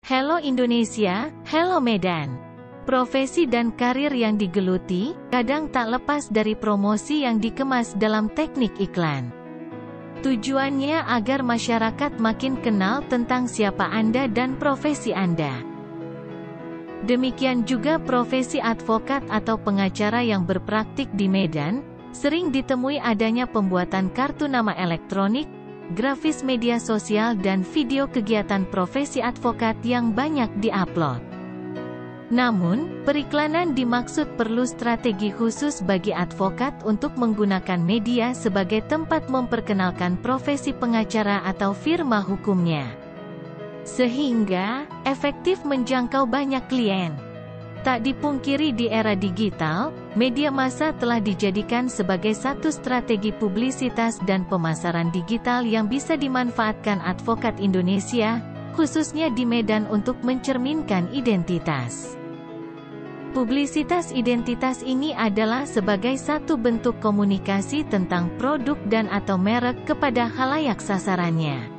Hello Indonesia, hello Medan. Profesi dan karir yang digeluti, kadang tak lepas dari promosi yang dikemas dalam teknik iklan. Tujuannya agar masyarakat makin kenal tentang siapa Anda dan profesi Anda. Demikian juga profesi advokat atau pengacara yang berpraktik di Medan, sering ditemui adanya pembuatan kartu nama elektronik, grafis media sosial dan video kegiatan profesi advokat yang banyak diupload. Namun, periklanan dimaksud perlu strategi khusus bagi advokat untuk menggunakan media sebagai tempat memperkenalkan profesi pengacara atau firma hukumnya, sehingga efektif menjangkau banyak klien. Tak dipungkiri di era digital, media massa telah dijadikan sebagai satu strategi publisitas dan pemasaran digital yang bisa dimanfaatkan advokat Indonesia, khususnya di Medan untuk mencerminkan identitas. Publisitas identitas ini adalah sebagai satu bentuk komunikasi tentang produk dan atau merek kepada khalayak sasarannya.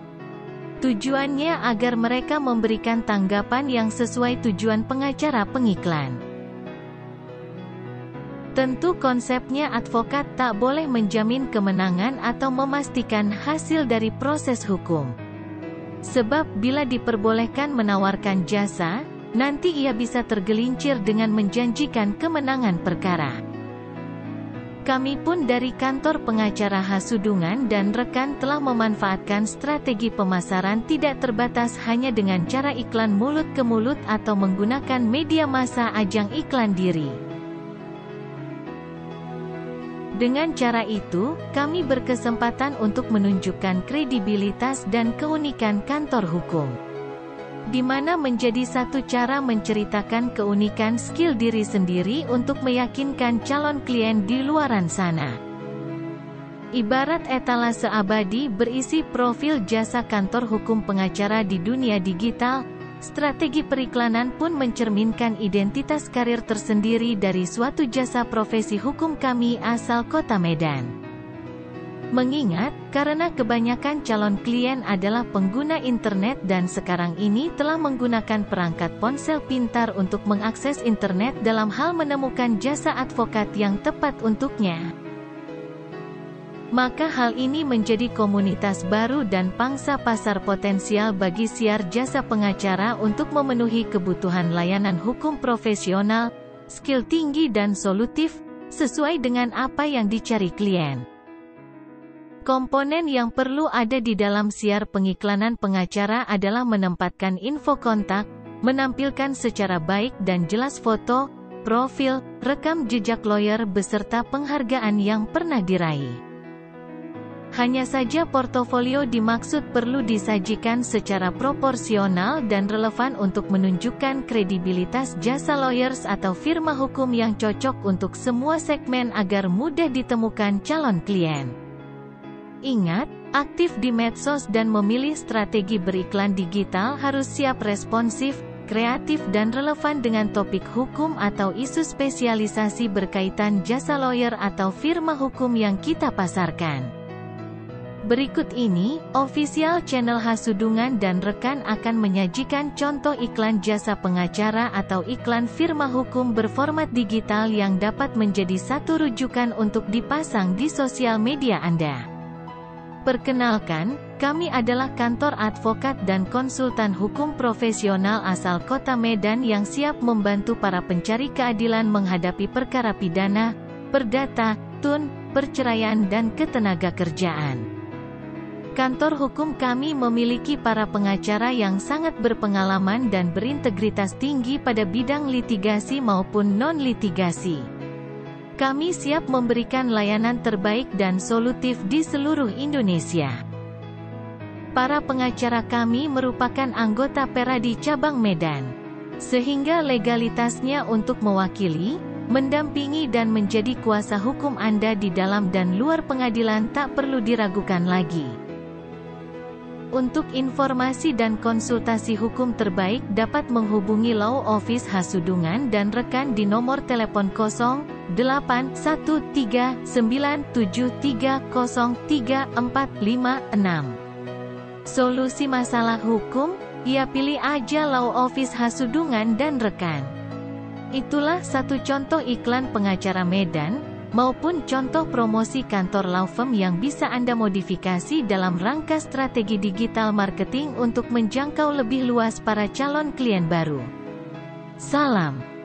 Tujuannya agar mereka memberikan tanggapan yang sesuai tujuan pengacara pengiklan. Tentu konsepnya advokat tak boleh menjamin kemenangan atau memastikan hasil dari proses hukum. Sebab bila diperbolehkan menawarkan jasa, nanti ia bisa tergelincir dengan menjanjikan kemenangan perkara. Kami pun dari kantor pengacara Hasudungan dan rekan telah memanfaatkan strategi pemasaran tidak terbatas hanya dengan cara iklan mulut ke mulut atau menggunakan media massa ajang iklan diri. Dengan cara itu, kami berkesempatan untuk menunjukkan kredibilitas dan keunikan kantor hukum, di mana menjadi satu cara menceritakan keunikan skill diri sendiri untuk meyakinkan calon klien di luaran sana. Ibarat etalase abadi berisi profil jasa kantor hukum pengacara di dunia digital, strategi periklanan pun mencerminkan identitas karir tersendiri dari suatu jasa profesi hukum kami asal kota Medan. Mengingat, karena kebanyakan calon klien adalah pengguna internet dan sekarang ini telah menggunakan perangkat ponsel pintar untuk mengakses internet dalam hal menemukan jasa advokat yang tepat untuknya. Maka hal ini menjadi komunitas baru dan pangsa pasar potensial bagi siar jasa pengacara untuk memenuhi kebutuhan layanan hukum profesional, skill tinggi dan solutif, sesuai dengan apa yang dicari klien. Komponen yang perlu ada di dalam siar pengiklanan pengacara adalah menempatkan info kontak, menampilkan secara baik dan jelas foto, profil, rekam jejak lawyer beserta penghargaan yang pernah diraih. Hanya saja portofolio dimaksud perlu disajikan secara proporsional dan relevan untuk menunjukkan kredibilitas jasa lawyers atau firma hukum yang cocok untuk semua segmen agar mudah ditemukan calon klien. Ingat, aktif di medsos dan memilih strategi beriklan digital harus siap responsif, kreatif dan relevan dengan topik hukum atau isu spesialisasi berkaitan jasa lawyer atau firma hukum yang kita pasarkan. Berikut ini, official channel Hasudungan dan rekan akan menyajikan contoh iklan jasa pengacara atau iklan firma hukum berformat digital yang dapat menjadi satu rujukan untuk dipasang di sosial media Anda. Perkenalkan, kami adalah kantor advokat dan konsultan hukum profesional asal kota Medan yang siap membantu para pencari keadilan menghadapi perkara pidana, perdata, tun, perceraian dan ketenagakerjaan. Kantor hukum kami memiliki para pengacara yang sangat berpengalaman dan berintegritas tinggi pada bidang litigasi maupun non-litigasi. Kami siap memberikan layanan terbaik dan solutif di seluruh Indonesia. Para pengacara kami merupakan anggota Peradi Cabang Medan, sehingga legalitasnya untuk mewakili, mendampingi dan menjadi kuasa hukum Anda di dalam dan luar pengadilan tak perlu diragukan lagi. Untuk informasi dan konsultasi hukum terbaik dapat menghubungi Law Office Hasudungan dan rekan di nomor telepon 081393033456. Solusi masalah hukum, Ya pilih aja law office Hasudungan dan rekan. Itulah satu contoh iklan pengacara Medan, maupun contoh promosi kantor law firm yang bisa Anda modifikasi dalam rangka strategi digital marketing untuk menjangkau lebih luas para calon klien baru. Salam.